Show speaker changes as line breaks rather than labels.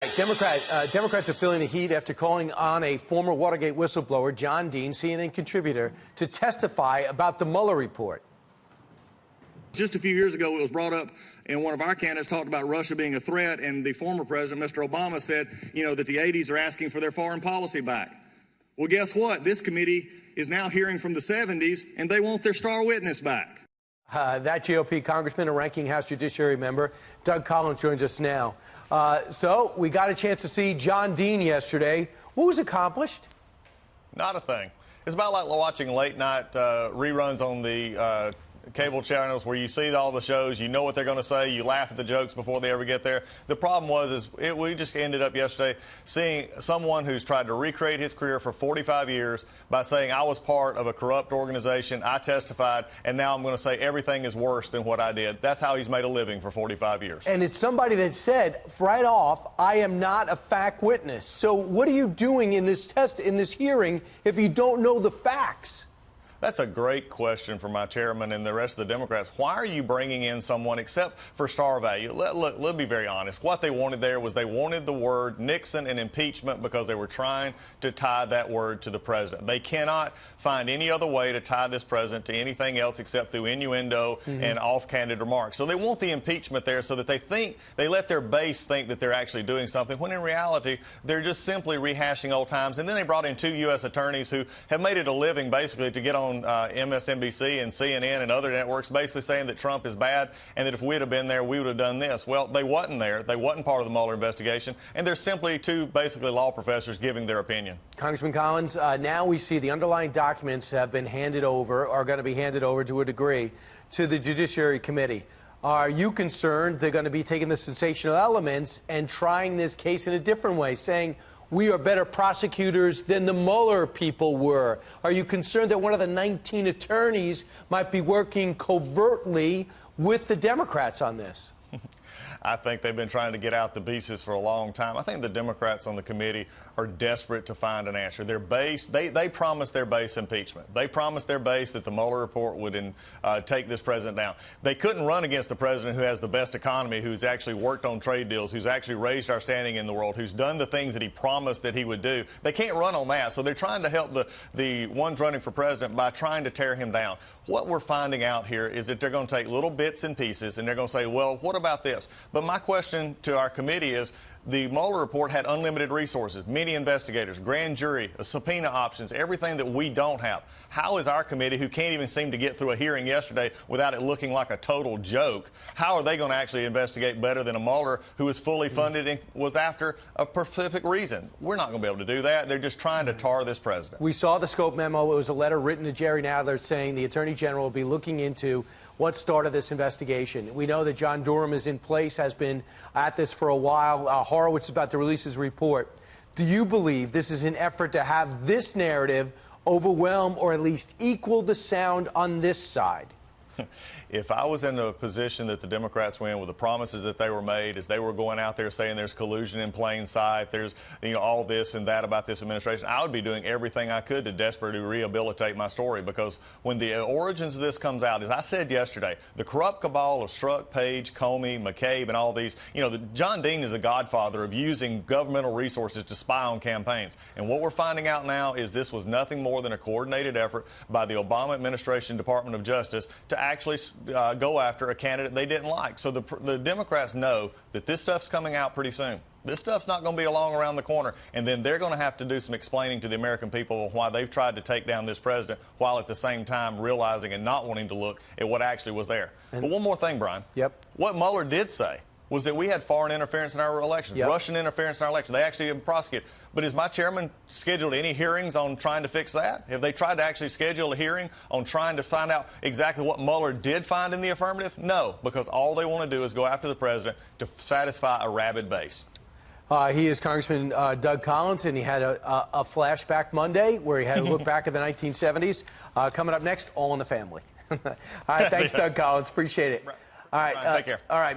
Democrats are feeling the heat after calling on a former Watergate whistleblower, John Dean, CNN contributor, to testify about the Mueller report.
Just a few years ago, it was brought up, and one of our candidates talked about Russia being a threat, and the former president, Mr. Obama, said, that the 80s are asking for their foreign policy back. Well, guess what? This committee is now hearing from the 70s, and they want their star witness back.
That GOP congressman and ranking House Judiciary member, Doug Collins, joins us now. So we got a chance to see John Dean yesterday. What was accomplished?
Not a thing. It's about like watching late night reruns on the cable channels where you see all the shows, you know what they're going to say, you laugh at the jokes before they ever get there. The problem we just ended up yesterday seeing someone who's tried to recreate his career for 45 years by saying, I was part of a corrupt organization, I testified, and now I'm going to say everything is worse than what I did. That's how he's made a living for 45 years.
And it's somebody that said right off, I am not a fact witness. So what are you doing in this hearing if you don't know the facts?
That's a great question for my chairman and the rest of the Democrats. Why are you bringing in someone except for star value? Let's be very honest. What they wanted there was they wanted the word Nixon and impeachment because they were trying to tie that word to the president. They cannot find any other way to tie this president to anything else except through innuendo and off-candid remarks. So they want the impeachment there so that they let their base think that they're actually doing something, when in reality, they're just simply rehashing old times. And then they brought in 2 U.S. attorneys who have made it a living basically to get on MSNBC and CNN and other networks basically saying that Trump is bad and that if we'd have been there, we would have done this. Well, they wasn't there. They wasn't part of the Mueller investigation. And they're simply 2 basically law professors giving their opinion.
Congressman Collins, now we see the underlying documents have been handed over, are going to be handed over to a degree, to the Judiciary Committee. Are you concerned they're going to be taking the sensational elements and trying this case in a different way, saying, we are better prosecutors than the Mueller people were? Are you concerned that one of the 19 attorneys might be working covertly with the Democrats on this?
I think they've been trying to get out the pieces for a long time. I think the Democrats on the committee are desperate to find an answer. Their base, they promised their base impeachment. They promised their base that the Mueller report would take this president down. They couldn't run against the president who has the best economy, who's actually worked on trade deals, who's actually raised our standing in the world, who's done the things that he promised that he would do. They can't run on that, so they're trying to help the ones running for president by trying to tear him down. What we're finding out here is that they're going to take little bits and pieces, and they're going to say, well, what about this? But my question to our committee is, the Mueller report had unlimited resources, many investigators, grand jury, subpoena options, everything that we don't have. How is our committee, who can't even seem to get through a hearing yesterday without it looking like a total joke, how are they going to actually investigate better than a Mueller who was fully funded and was after a specific reason? We're not going to be able to do that. They're just trying to tar this president.
We saw the scope memo. It was a letter written to Jerry Nadler saying the Attorney General will be looking into what started this investigation. We know that John Durham is in place, has been at this for a while. Horowitz is about to release his report. Do you believe this is an effort to have this narrative overwhelm or at least equal the sound on this side?
If I was in a position that the Democrats were in with the promises that they were made as they were going out there saying there's collusion in plain sight, there's all this and that about this administration, I would be doing everything I could to desperately rehabilitate my story, because when the origins of this comes out, as I said yesterday, the corrupt cabal of Strzok, Page, Comey, McCabe, and all these, John Dean is the godfather of using governmental resources to spy on campaigns. And what we're finding out now is this was nothing more than a coordinated effort by the Obama administration Department of Justice to actually go after a candidate they didn't like. So the Democrats know that this stuff's coming out pretty soon. This stuff's not going to be along around the corner, and then they're going to have to do some explaining to the American people why they've tried to take down this president while at the same time realizing and not wanting to look at what actually was there. But one more thing, Brian.
Yep.
What Mueller did say was that we had foreign interference in our elections, Russian interference in our elections. They actually didn't prosecute. But has my chairman scheduled any hearings on trying to fix that? Have they tried to actually schedule a hearing on trying to find out exactly what Mueller did find in the affirmative? No, because all they want to do is go after the president to satisfy a rabid base.
He is Congressman Doug Collins, and he had a flashback Monday where he had a look back at the 1970s. Coming up next, All in the Family. All right, thanks, Doug Collins. Appreciate it.
All right, take care.
All right.